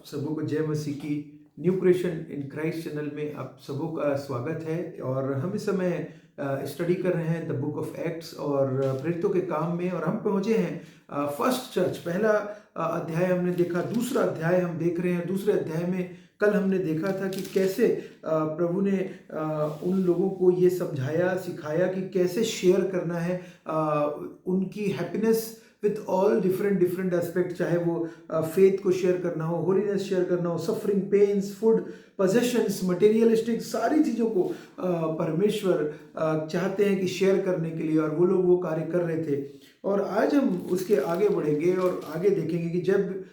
आप सबों को जय मसीह की। New creation in Christ channel में आप सबों का स्वागत है। और हम इस समय स्टडी कर रहे हैं द बुक ऑफ एक्ट्स और प्रेरितों के काम में, और हम पहुंचे हैं फर्स्ट चर्च। पहला अध्याय हमने देखा, दूसरा अध्याय हम देख रहे हैं। दूसरे अध्याय में कल हमने देखा था कि कैसे प्रभु ने उन लोगों को ये समझाया सिखाया कि कैसे शेयर करना है उनकी happiness with all different aspect, चाहे वो फेथ को शेयर करना हो, होलीनेस शेयर करना हो, suffering, pains, food, possessions, materialistic, सारी चीज़ों को परमेश्वर चाहते हैं कि शेयर करने के लिए, और वो लोग वो कार्य कर रहे थे। और आज हम उसके आगे बढ़ेंगे और आगे देखेंगे कि जब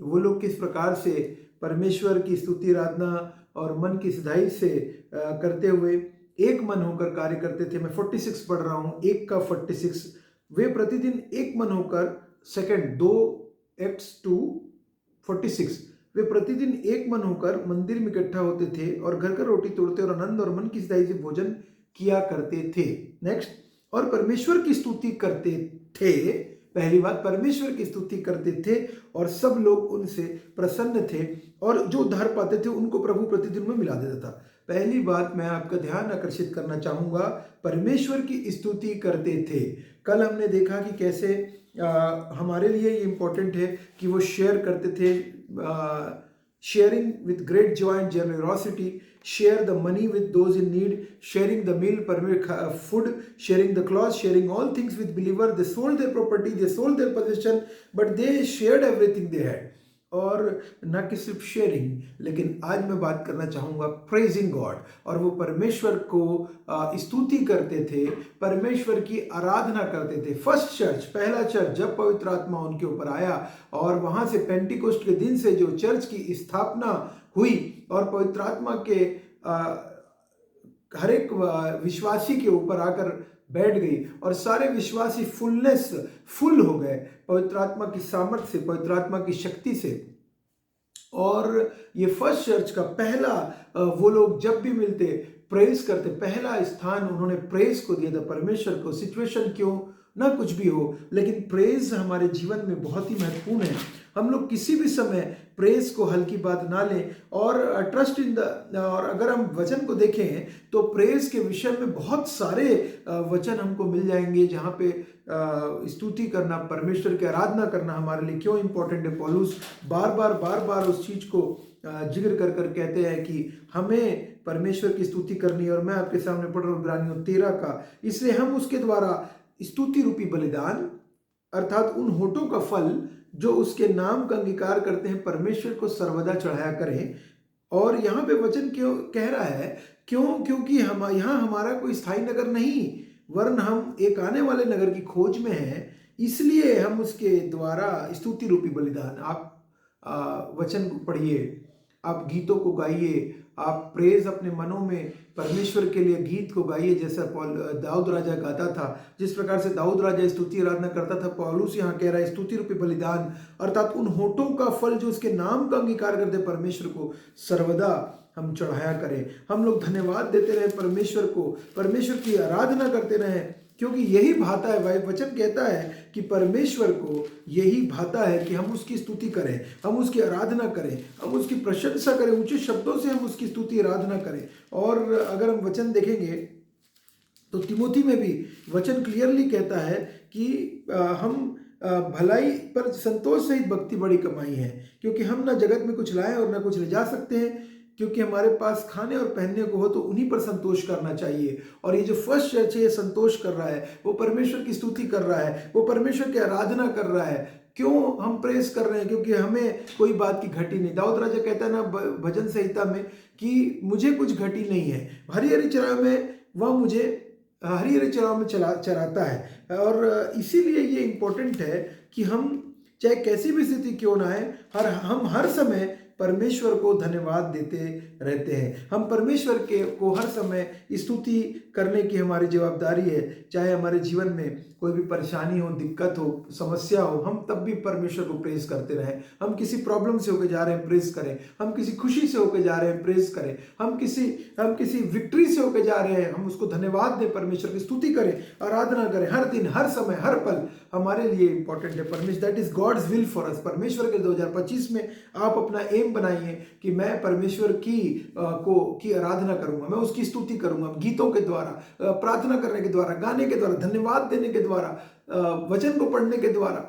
वो लोग किस प्रकार से परमेश्वर की स्तुति, आराधना और मन की सिधाई से करते हुए एक मन होकर कार्य करते थे। मैं 46 पढ़ रहा हूँ, 1 का 46। वे प्रतिदिन एक मन होकर, सेकंड 2 एक्ट्स 2:46, वे प्रतिदिन एक मन होकर मंदिर में इकट्ठा होते थे और घर घर रोटी तोड़ते और आनंद और मन की सिधाई से भोजन किया करते थे। नेक्स्ट, और परमेश्वर की स्तुति करते थे। पहली बात, परमेश्वर की स्तुति करते थे और सब लोग उनसे प्रसन्न थे, और जो उद्धार पाते थे उनको प्रभु प्रतिदिन में मिला देता था। पहली बात मैं आपका ध्यान आकर्षित करना चाहूँगा, परमेश्वर की स्तुति करते थे। कल हमने देखा कि कैसे हमारे लिए ये इम्पोर्टेंट है कि वो शेयर करते थे, sharing with great Joy and generosity, share the money with those in need, sharing the meal, food, sharing the clothes, sharing all things with believer. They sold their property, they sold their possession, but they shared everything they had. और न कि सिर्फ sharing, लेकिन आज मैं बात करना चाहूँगा प्रेजिंग गॉड। और वो परमेश्वर को स्तुति करते थे, परमेश्वर की आराधना करते थे। फर्स्ट चर्च, पहला चर्च, जब पवित्र आत्मा उनके ऊपर आया और वहाँ से पेंटिकोस्ट के दिन से जो चर्च की स्थापना हुई और पवित्र आत्मा के हर एक विश्वासी के ऊपर आकर बैठ गई और सारे विश्वासी फुल हो गए पवित्र आत्मा की सामर्थ्य से, पवित्र आत्मा की शक्ति से। और ये फर्स्ट चर्च का पहला, वो लोग जब भी मिलते प्रेज करते, पहला स्थान उन्होंने प्रेज को दिया था, परमेश्वर को। सिचुएशन क्यों ना कुछ भी हो, लेकिन प्रेज हमारे जीवन में बहुत ही महत्वपूर्ण है। हम लोग किसी भी समय प्रेज को हल्की बात ना लें, और ट्रस्ट इन द, और अगर हम वचन को देखें तो प्रेज के विषय में बहुत सारे वचन हमको मिल जाएंगे जहाँ पे स्तुति करना, परमेश्वर की आराधना करना हमारे लिए क्यों इम्पोर्टेंट है। पौलुस बार बार उस चीज को जिक्र कर कहते हैं कि हमें परमेश्वर की स्तुति करनी है। और मैं आपके सामने पढ़ रहा हूँ इब्रानियों 13 का, इसलिए हम उसके द्वारा स्तुति रूपी बलिदान, अर्थात उन होठों का फल जो उसके नाम का अंगीकार करते हैं, परमेश्वर को सर्वदा चढ़ाया करें। और यहाँ पे वचन क्यों कह रहा है, क्योंकि हम यहाँ हमारा कोई स्थायी नगर नहीं, वरन हम एक आने वाले नगर की खोज में हैं, इसलिए हम उसके द्वारा स्तुति रूपी बलिदान। आप वचन को पढ़िए, आप गीतों को गाइए, आप प्रेज अपने मनों में परमेश्वर के लिए गीत को गाइए, जैसा दाऊद राजा गाता था। जिस प्रकार से दाऊद राजा स्तुति आराधना करता था, पौलुस यहाँ कह रहा है स्तुति रूपी बलिदान, अर्थात उन होठों का फल जो उसके नाम का अंगीकार करते परमेश्वर को सर्वदा हम चढ़ाया करें। हम लोग धन्यवाद देते रहे परमेश्वर को, परमेश्वर की आराधना करते रहें, क्योंकि यही भाता है। भाई वचन कहता है कि परमेश्वर को यही भाता है कि हम उसकी स्तुति करें, हम उसकी आराधना करें, हम उसकी प्रशंसा करें, ऊंचे शब्दों से हम उसकी स्तुति आराधना करें। और अगर हम वचन देखेंगे तो तिमोथी में भी वचन क्लियरली कहता है कि हम भलाई पर संतोष सहित भक्ति बड़ी कमाई है, क्योंकि हम ना जगत में कुछ लाए और ना कुछ ले जा सकते हैं, क्योंकि हमारे पास खाने और पहनने को हो तो उन्हीं पर संतोष करना चाहिए। और ये जो फर्स्ट चर्च है ये संतोष कर रहा है, वो परमेश्वर की स्तुति कर रहा है, वो परमेश्वर की आराधना कर रहा है। क्यों हम प्रेस कर रहे हैं? क्योंकि हमें कोई बात की घटी नहीं। दाऊद राजा कहता है ना भजन संहिता में कि मुझे कुछ घटी नहीं है, हरी हरी चराइयों में वह मुझे हरी हरी चराइयों में चराता है। और इसीलिए ये इम्पोर्टेंट है कि हम चाहे कैसी भी स्थिति क्यों ना आए, हम हर समय परमेश्वर को धन्यवाद देते रहते हैं। हम परमेश्वर को हर समय स्तुति करने की हमारी जवाबदारी है। चाहे हमारे जीवन में कोई भी परेशानी हो, दिक्कत हो, समस्या हो, हम तब भी परमेश्वर को प्रेज करते रहें। हम किसी प्रॉब्लम से होकर जा रहे हैं, प्रेज करें। हम किसी खुशी से होकर जा रहे हैं, प्रेज करें। हम किसी विक्ट्री से होकर जा रहे हैं, हम उसको धन्यवाद दें, परमेश्वर की स्तुति करें, आराधना करें। हर दिन, हर समय, हर पल हमारे लिए इंपॉर्टेंट है। परमेश्वर, that is God's will for us. परमेश्वर के 2025 में आप अपना एम बनाइए कि मैं परमेश्वर की आराधना करूंगा, मैं उसकी स्तुति करूंगा, गीतों के द्वारा, प्रार्थना करने के द्वारा, गाने के द्वारा, धन्यवाद देने के द्वारा, वचन को पढ़ने के द्वारा,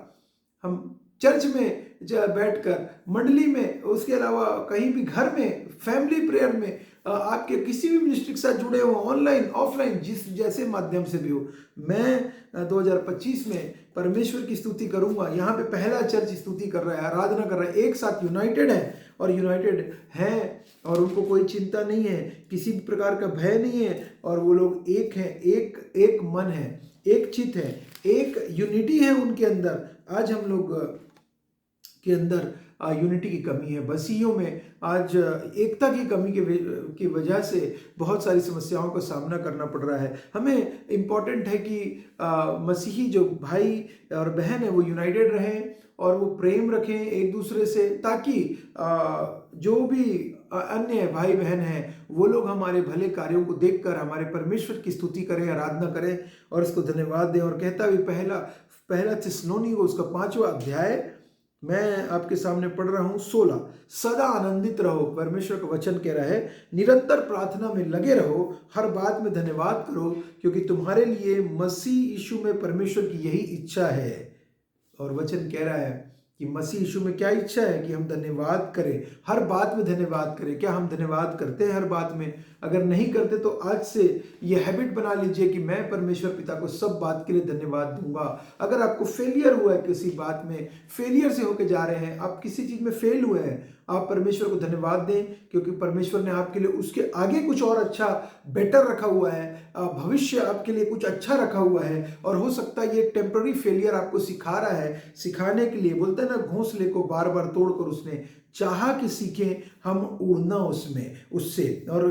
हम चर्च में बैठकर, मंडली में, उसके अलावा कहीं भी घर में, फैमिली प्रेयर में, आपके किसी भी मिनिस्ट्री के साथ जुड़े हो, ऑनलाइन ऑफलाइन, जिस जैसे माध्यम से भी हो, मैं 2025 में परमेश्वर की स्तुति करूंगा। यहाँ पे पहला चर्च स्तुति कर रहा है, आराधना कर रहा है, एक साथ यूनाइटेड है और यूनाइटेड हैं और उनको कोई चिंता नहीं है, किसी भी प्रकार का भय नहीं है और वो लोग एक हैं, एक मन है, एक चित्त है, एक यूनिटी है उनके अंदर। आज हम लोग के अंदर यूनिटी की कमी है, बस्तियों में आज एकता की कमी की वजह से बहुत सारी समस्याओं का सामना करना पड़ रहा है। हमें इम्पॉर्टेंट है कि मसीही जो भाई और बहन है वो यूनाइटेड रहें और वो प्रेम रखें एक दूसरे से, ताकि जो भी अन्य भाई बहन हैं वो लोग हमारे भले कार्यों को देखकर हमारे परमेश्वर की स्तुति करें, आराधना करें और उसको धन्यवाद दें। और कहता भी पहला थिस्सलुनी को उसका 5वां अध्याय मैं आपके सामने पढ़ रहा हूँ 16, सदा आनंदित रहो। परमेश्वर का वचन कह रहा है, निरंतर प्रार्थना में लगे रहो, हर बात में धन्यवाद करो, क्योंकि तुम्हारे लिए मसीह यीशु में परमेश्वर की यही इच्छा है। और वचन कह रहा है कि मसीह यीशु में क्या इच्छा है कि हम धन्यवाद करें, हर बात में धन्यवाद करें। क्या हम धन्यवाद करते हैं हर बात में? अगर नहीं करते तो आज से ये हैबिट बना लीजिए कि मैं परमेश्वर पिता को सब बात के लिए धन्यवाद दूंगा। अगर आपको फेलियर हुआ है किसी बात में, फेलियर से होके जा रहे हैं, आप किसी चीज में फेल हुए हैं, आप परमेश्वर को धन्यवाद दें, क्योंकि परमेश्वर ने आपके लिए उसके आगे कुछ और अच्छा बेटर रखा हुआ है, भविष्य आपके लिए कुछ अच्छा रखा हुआ है। और हो सकता है ये टेम्पररी फेलियर आपको सिखा रहा है, सिखाने के लिए। बोलते हैं ना, घोंसले को बार बार तोड़कर उसने चाहा कि सीखें हम उड़ना उससे। और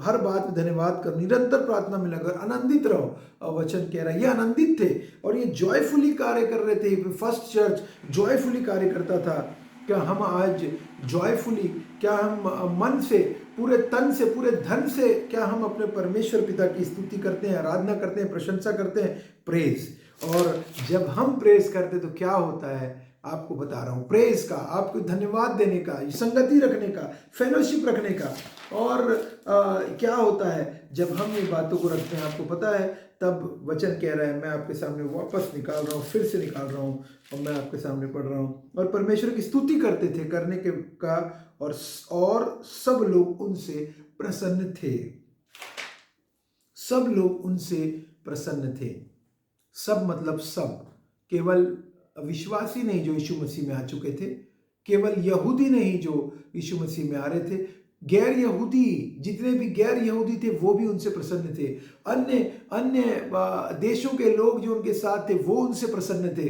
हर बात में धन्यवाद कर, निरंतर प्रार्थना में लगा, आनंदित रहो। वचन कह रहा है ये आनंदित थे और ये जॉयफुली कार्य कर रहे थे। फर्स्ट चर्च जॉयफुली कार्य करता था। क्या हम आज जॉयफुली, क्या हम मन से, पूरे तन से, पूरे धन से, क्या हम अपने परमेश्वर पिता की स्तुति करते हैं, आराधना करते हैं, प्रशंसा करते हैं? प्रेज। और जब हम प्रेज करते तो क्या होता है आपको बता रहा हूँ, प्रेज का, आपको धन्यवाद देने का, संगति रखने का, फेलोशिप रखने का। और क्या होता है जब हम ये बातों को रखते हैं, आपको पता है, तब वचन कह रहा है, मैं आपके सामने वापस निकाल रहा हूँ, फिर से निकाल रहा हूँ और मैं आपके सामने पढ़ रहा हूँ। और परमेश्वर की स्तुति करते थे करने के का, और सब लोग उनसे प्रसन्न थे। सब लोग उनसे प्रसन्न थे। सब मतलब सब, केवल विश्वासी नहीं जो यीशु मसीह में आ चुके थे, केवल यहूदी नहीं जो यीशु मसीह में आ रहे थे, गैर यहूदी, जितने भी गैर यहूदी थे वो भी उनसे प्रसन्न थे। अन्य देशों के लोग जो उनके साथ थे वो उनसे प्रसन्न थे।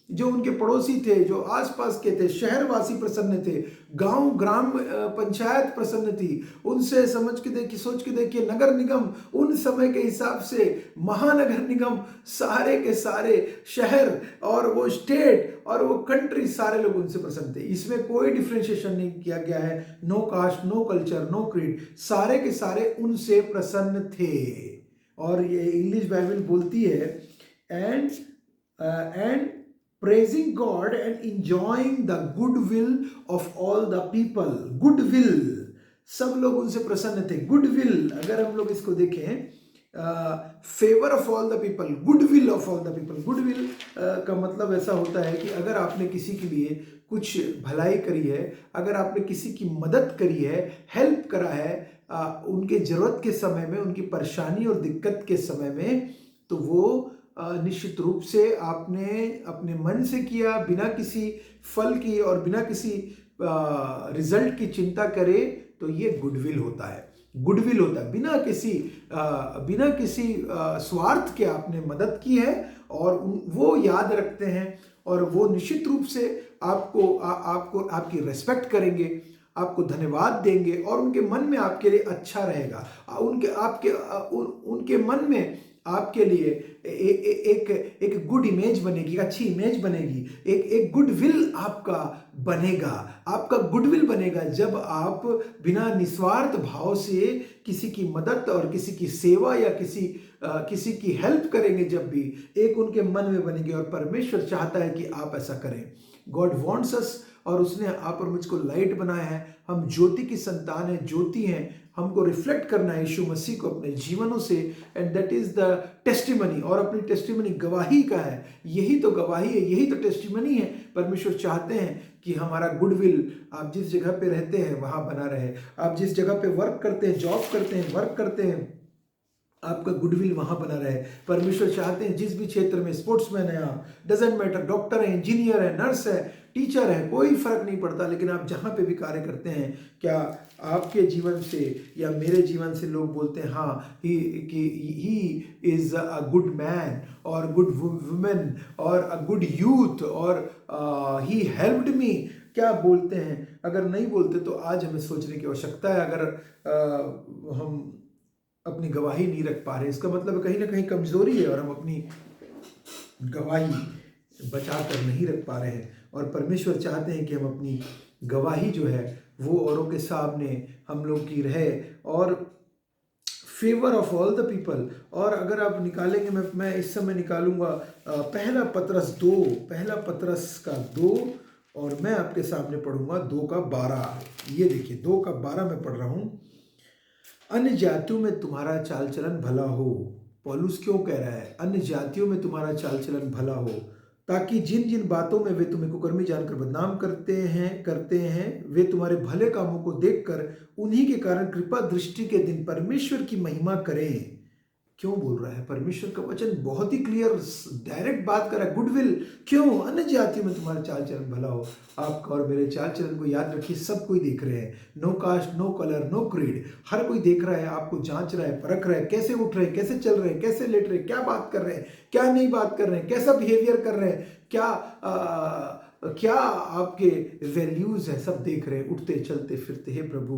जो उनके पड़ोसी थे, जो आसपास के थे, शहरवासी प्रसन्न थे, गांव ग्राम पंचायत प्रसन्न थी। उनसे सोच के देखिए, नगर निगम उन समय के हिसाब से, महानगर निगम, सारे के सारे शहर और वो स्टेट और वो कंट्री, सारे लोग उनसे प्रसन्न थे। इसमें कोई डिफ्रेंशिएशन नहीं किया गया है, no caste, no culture, no creed, सारे के सारे उनसे प्रसन्न थे। और ये इंग्लिश बाइबल बोलती है, and praising God and enjoying the goodwill of all the people. Goodwill, सब लोग उनसे प्रसन्न थे। Goodwill, अगर हम लोग इसको देखें, favour of all the people, goodwill of all the people. Goodwill का मतलब ऐसा होता है कि अगर आपने किसी के लिए कुछ भलाई करी है, अगर आपने किसी की मदद करी है, हेल्प करा है उनके जरूरत के समय में, उनकी परेशानी और दिक्कत के समय में, तो वो निश्चित रूप से आपने अपने मन से किया, बिना किसी फल की और बिना किसी रिजल्ट की चिंता करे, तो ये गुडविल होता है। गुडविल होता है, बिना किसी स्वार्थ के आपने मदद की है और वो याद रखते हैं और वो निश्चित रूप से आपको आपकी रेस्पेक्ट करेंगे, आपको धन्यवाद देंगे और उनके मन में आपके लिए अच्छा रहेगा। उनके मन में आपके लिए एक गुड इमेज बनेगी, अच्छी इमेज बनेगी, एक गुडविल आपका बनेगा। आपका गुडविल बनेगा जब आप बिना निस्वार्थ भाव से किसी की मदद और किसी की सेवा या किसी की हेल्प करेंगे, जब भी एक उनके मन में बनेगी। और परमेश्वर चाहता है कि आप ऐसा करें। गॉड वॉन्ट्स अस, और उसने आप और मुझको लाइट बनाया है। हम ज्योति की संतान है, ज्योति हैं। हमको रिफ्लेक्ट करना है यीशु मसीह को अपने जीवनों से, and that is the testimony. और अपनी टेस्टिमनी गवाही का है, यही तो गवाही है, यही तो टेस्टिमनी है। परमेश्वर चाहते हैं कि हमारा गुडविल आप जिस जगह पे रहते हैं वहां बना रहे। आप जिस जगह पे वर्क करते हैं, जॉब करते हैं, वर्क करते हैं, आपका गुडविल वहां बना रहे। परमेश्वर चाहते हैं जिस भी क्षेत्र में, स्पोर्ट्समैन है आप, डजेंट मैटर, डॉक्टर है, इंजीनियर है, नर्स है, टीचर है, कोई फर्क नहीं पड़ता, लेकिन आप जहां पे भी कार्य करते हैं, क्या आपके जीवन से या मेरे जीवन से लोग बोलते हैं हाँ he is a good man और गुड वुमेन और अ गुड यूथ और ही हेल्प्ड मी, क्या बोलते हैं? अगर नहीं बोलते तो आज हमें सोचने की आवश्यकता है। अगर हम अपनी गवाही नहीं रख पा रहे, इसका मतलब कहीं ना कहीं कमजोरी है और हम अपनी गवाही बचा कर नहीं रख पा रहे हैं। और परमेश्वर चाहते हैं कि हम अपनी गवाही जो है वो औरों के सामने हम लोग की रहे, और favour of all the people. और अगर आप निकालेंगे, मैं इस समय निकालूंगा पहला पतरस का 2, और मैं आपके सामने पढ़ूंगा 2:12। ये देखिए 2:12 में पढ़ रहा हूं। अन्य जातियों में तुम्हारा चाल चलन भला हो। पौलुस क्यों कह रहा है अन्य जातियों में तुम्हारा चाल चलन भला हो? ताकि जिन जिन बातों में वे तुम्हें कुकर्मी जानकर बदनाम करते हैं वे तुम्हारे भले कामों को देखकर उन्हीं के कारण कृपा दृष्टि के दिन परमेश्वर की महिमा करें। क्यों बोल रहा है? परमेश्वर का वचन बहुत ही क्लियर, डायरेक्ट बात कर रहा है। गुडविल क्यों? अन्य जातियों में तुम्हारा चाल चलन भला हो। आपका और मेरे चाल चलन को याद रखिए, सब कोई देख रहे हैं। No caste, no colour, no creed, हर कोई देख रहा है, आपको जांच रहा है, परख रहा है, कैसे उठ रहे हैं, कैसे चल रहे हैं, कैसे लेट रहे हैं, क्या बात कर रहे हैं, क्या नहीं बात कर रहे हैं, कैसा बिहेवियर कर रहे हैं, क्या आपके वैल्यूज है, सब देख रहे हैं। उठते चलते फिरते, हे प्रभु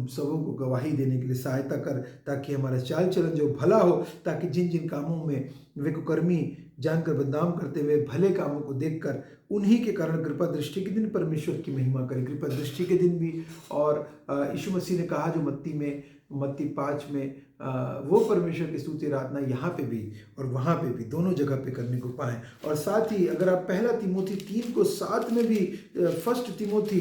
सबों को गवाही देने के लिए सहायता कर, ताकि हमारा चाल चलन जो भला हो, ताकि जिन जिन कामों में वे कुकर्मी जानकर बदनाम करते हुए भले कामों को देखकर उन्हीं के कारण कृपा दृष्टि के दिन परमेश्वर की महिमा करें। कृपा दृष्टि के दिन भी, और यीशु मसीह ने कहा जो मत्ती 5 में वो परमेश्वर की स्तुति आराधना यहाँ पे भी और वहाँ पे भी, दोनों जगह पे करने को पाएं। और साथ ही अगर आप पहला तिमोथी 3:7 में भी, फर्स्ट तिमोथी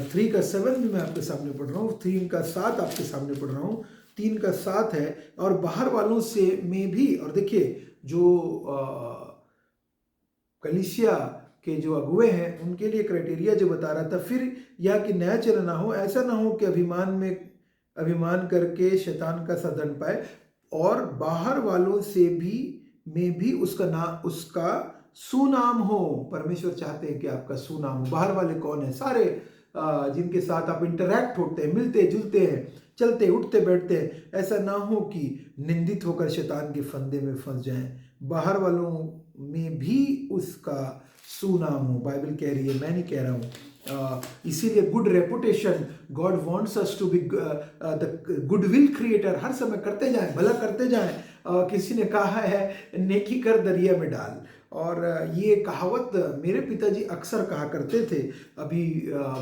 3:7 में मैं आपके सामने पढ़ रहा हूँ, 3:7 आपके सामने पढ़ रहा हूँ। 3:7 है, और बाहर वालों से में भी। और देखिए जो कलीसिया के जो अगुए हैं उनके लिए क्राइटेरिया जो बता रहा था, फिर यह कि नया चलन ना हो, ऐसा ना हो कि अभिमान करके शैतान का सदन पाए, और बाहर वालों से में भी उसका सुनाम हो। परमेश्वर चाहते हैं कि आपका सुनाम हो। बाहर वाले कौन है? सारे जिनके साथ आप इंटरैक्ट होते हैं, मिलते जुलते हैं, चलते उठते बैठते हैं। ऐसा ना हो कि निंदित होकर शैतान के फंदे में फंस जाएं। बाहर वालों में भी उसका सुनाम हो। बाइबल कह रही है, मैं नहीं कह रहा हूँ। इसीलिए good reputation, God wants us to be the goodwill creator. हर समय करते जाएं, भला करते जाएं। किसी ने कहा है नेकी कर दरिया में डाल, और ये कहावत मेरे पिताजी अक्सर कहा करते थे। अभी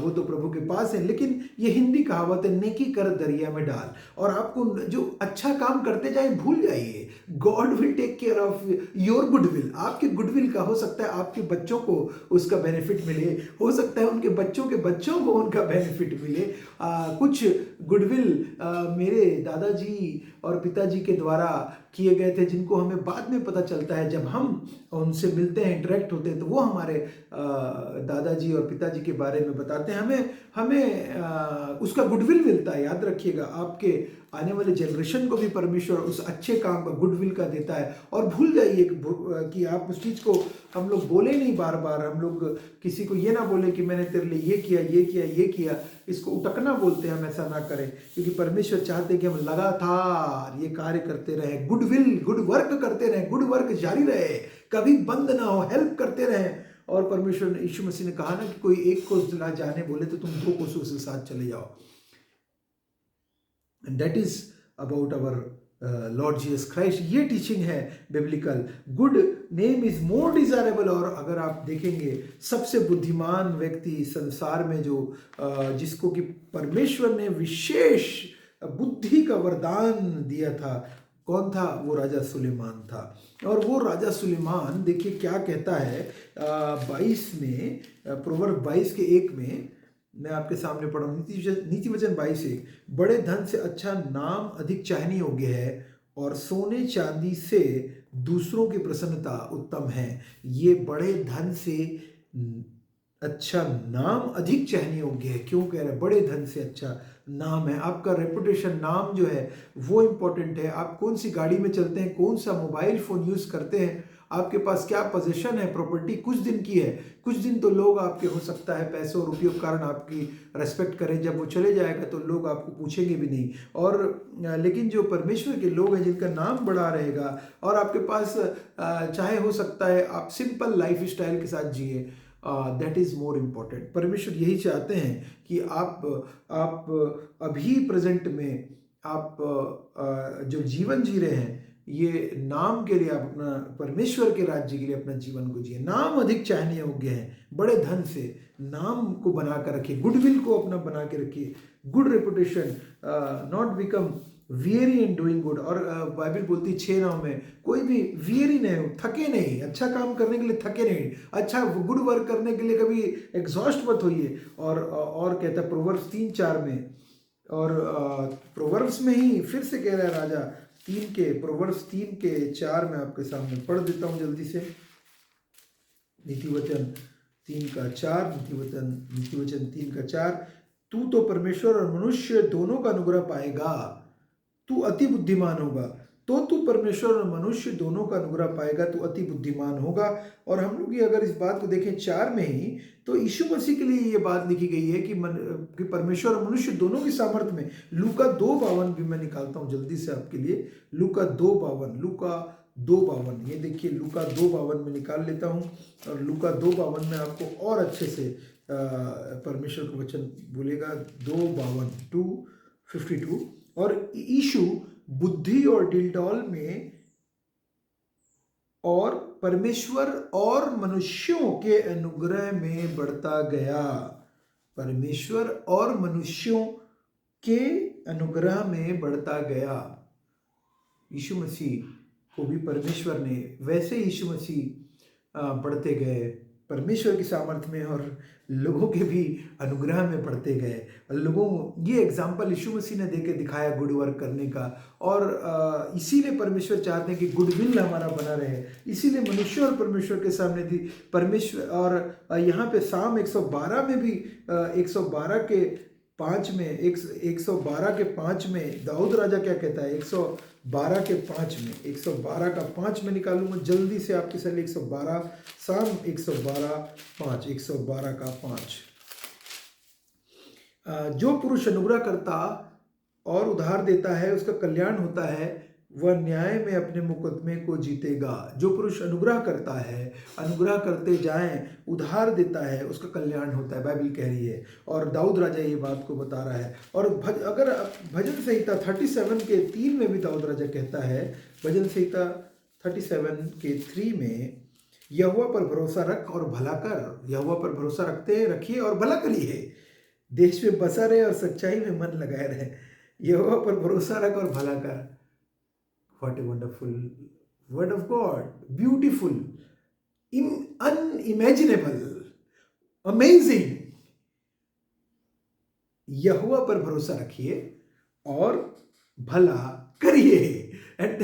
वो तो प्रभु के पास है, लेकिन ये हिंदी कहावत है, नेकी कर दरिया में डाल। और आपको जो अच्छा काम करते जाए, भूल जाइए, God will take care of your goodwill. आपके गुडविल का हो सकता है आपके बच्चों को उसका बेनिफिट मिले, हो सकता है उनके बच्चों के बच्चों को उनका बेनिफिट मिले। कुछ गुडविल मेरे दादाजी और पिताजी के द्वारा किए गए थे, जिनको हमें बाद में पता चलता है, जब हम उनसे मिलते हैं, इंटरेक्ट होते हैं, तो वो हमारे दादाजी और पिताजी के बारे में बताते हैं। हमें उसका गुडविल मिलता है। याद रखिएगा, आपके आने वाले जनरेशन को भी परमेश्वर उस अच्छे काम का गुडविल का देता है। और भूल जाइए कि आप उस चीज़ को, हम लोग बोले नहीं बार बार, हम लोग किसी को ये ना बोले कि मैंने तेरे लिए ये किया, ये किया, ये किया। इसको उटकना बोलते हैं, हम ऐसा ना करें, क्योंकि परमेश्वर चाहते हैं कि हम लगातार ये कार्य करते रहे, गुडविल, गुड वर्क करते रहे, गुड वर्क जारी रहे, कभी बंद ना हो, हेल्प करते रहें। और परमेश्वर ने, यीशु मसीह ने कहा ना कि कोई एक को जाने बोले तो तुम 2 को उसके साथ चले जाओ। And that is about our Lord Jesus Christ. ये टीचिंग है biblical. Good name is more desirable. और अगर आप देखेंगे सबसे बुद्धिमान व्यक्ति संसार में जो जिसको कि परमेश्वर ने विशेष बुद्धि का वरदान दिया था, कौन था? वो राजा सुलेमान था। और वो राजा सुलेमान देखिए क्या कहता है 22 में, प्रोवर्ब 22 के 1 में मैं आपके सामने पढ़ा हूँ, नीति वचन 22:1। बड़े धन से अच्छा नाम अधिक चाहने योग्य है, और सोने चांदी से दूसरों की प्रसन्नता उत्तम है। ये बड़े धन से अच्छा नाम अधिक चाहने योग्य है। क्यों कह रहे हैं? बड़े धन से अच्छा नाम है। आपका रेपुटेशन, नाम जो है वो इम्पोर्टेंट है। आप कौन सी गाड़ी में चलते हैं, कौन सा मोबाइल फोन यूज करते हैं, आपके पास क्या पोजीशन है, प्रॉपर्टी कुछ दिन की है। कुछ दिन तो लोग आपके हो सकता है पैसों और रुपयों के कारण आपकी रेस्पेक्ट करें, जब वो चले जाएगा तो लोग आपको पूछेंगे भी नहीं। और लेकिन जो परमेश्वर के लोग हैं जिनका नाम बड़ा रहेगा, और आपके पास चाहे हो सकता है आप सिंपल लाइफ स्टाइल के साथ जिए, दैट इज़ मोर इम्पॉर्टेंट। परमेश्वर यही चाहते हैं कि आप अभी प्रेजेंट में आप जो जीवन जी रहे हैं, ये नाम के लिए आप अपना, परमेश्वर के राज्य के लिए अपना जीवन को जिए। नाम अधिक चाहने योग्य है, बड़े धन से नाम को बना कर रखिए, गुडविल को अपना बना के रखिए, good reputation, not become weary in doing good. और बाइबल बोलती 6:9 में, कोई भी वियरी नहीं हो, थके नहीं, अच्छा काम करने के लिए थके नहीं, अच्छा गुड वर्क करने के लिए कभी एग्जॉस्ट मत होइए। और कहता है प्रोवर्ब्स 3:4 में, और प्रोवर्ब्स में ही फिर से कह रहा है राजा, प्रोवर्ब्स 3:4 में आपके सामने पढ़ देता हूँ जल्दी से। नीतिवचन 3:4, नीतिवचन 3:4। तू तो परमेश्वर और मनुष्य दोनों का अनुग्रह पाएगा, तू अति बुद्धिमान होगा। तो तू परमेश्वर और मनुष्य दोनों का अनुग्रह पाएगा, तू अति बुद्धिमान होगा। और हम लोग ये अगर इस बात को देखें 4 में ही, तो यीशु मसीह के लिए ये बात लिखी गई है कि परमेश्वर और मनुष्य दोनों की सामर्थ्य में। लूका 2:52 भी मैं निकालता हूँ जल्दी से आपके लिए। लूका 2:52, ये देखिए लूका 2:52 में निकाल लेता हूँ। और लूका 2:52 में आपको और अच्छे से परमेश्वर का वचन बोलेगा। 2:52, 2:52। और यीशु बुद्धि और डिलडॉल में और परमेश्वर और मनुष्यों के अनुग्रह में बढ़ता गया। परमेश्वर और मनुष्यों के अनुग्रह में बढ़ता गया। यीशु मसीह को भी परमेश्वर ने, वैसे यीशु मसीह बढ़ते गए परमेश्वर की सामर्थ्य में, और लोगों के भी अनुग्रह में बढ़ते गए। लोगों, ये एग्जाम्पल यीशु मसीह ने देके दिखाया गुड वर्क करने का। और इसीलिए परमेश्वर चाहते हैं कि गुडविल हमारा बना रहे। इसीलिए मनुष्य और परमेश्वर के सामने थी परमेश्वर। और यहाँ पे साम 112 में भी 112 के 5 में 112 के 5 में दाऊद राजा क्या कहता है? 112 के 5 में, 112 का 5 में निकालूंगा जल्दी से आपके सामने। 112 साम 112:5, 112 का 5। जो पुरुष अनुग्रह करता और उधार देता है उसका कल्याण होता है, वह न्याय में अपने मुकदमे को जीतेगा। जो पुरुष अनुग्रह करता है, अनुग्रह करते जाएं, उधार देता है, उसका कल्याण होता है, बाइबल कह रही है। और दाऊद राजा ये बात को बता रहा है। और अगर भजन संहिता 37 के 3 में भी दाऊद राजा कहता है, भजन संहिता 37 के 3 में, यहोवा पर भरोसा रख और भला कर। यहोवा पर भरोसा रखिए और भला करिए। देश में बसा रहे और सच्चाई में मन लगाए रहे। यहोवा पर भरोसा रख और भला कर। What a wonderful word of God, beautiful, unimaginable, amazing। यहोवा पर भरोसा रखिए और भला करिए, and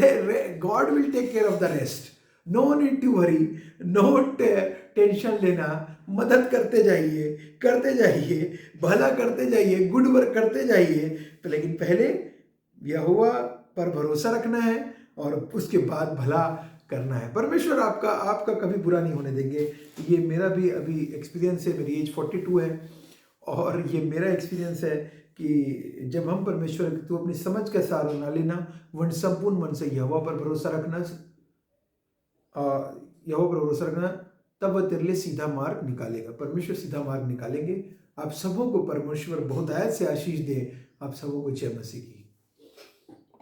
God will take care of the rest। No need to worry, no tension लेना, मदद करते जाइए, भला करते जाइए, गुड वर्क करते जाइए। तो लेकिन पहले यहोवा पर भरोसा रखना है और उसके बाद भला करना है। परमेश्वर आपका कभी बुरा नहीं होने देंगे। ये मेरा भी अभी एक्सपीरियंस है। मेरी एज 42 है और ये मेरा एक्सपीरियंस है कि जब हम परमेश्वर, तो अपनी समझ का सहारा ना लेना, वह संपूर्ण मन से यहोवा पर भरोसा रखना, तब वह तेरे लिए सीधा मार्ग निकालेगा। परमेश्वर सीधा मार्ग निकालेंगे। आप सबों को परमेश्वर बहुत आयत से आशीष दे। आप सबों को जय मसीह की।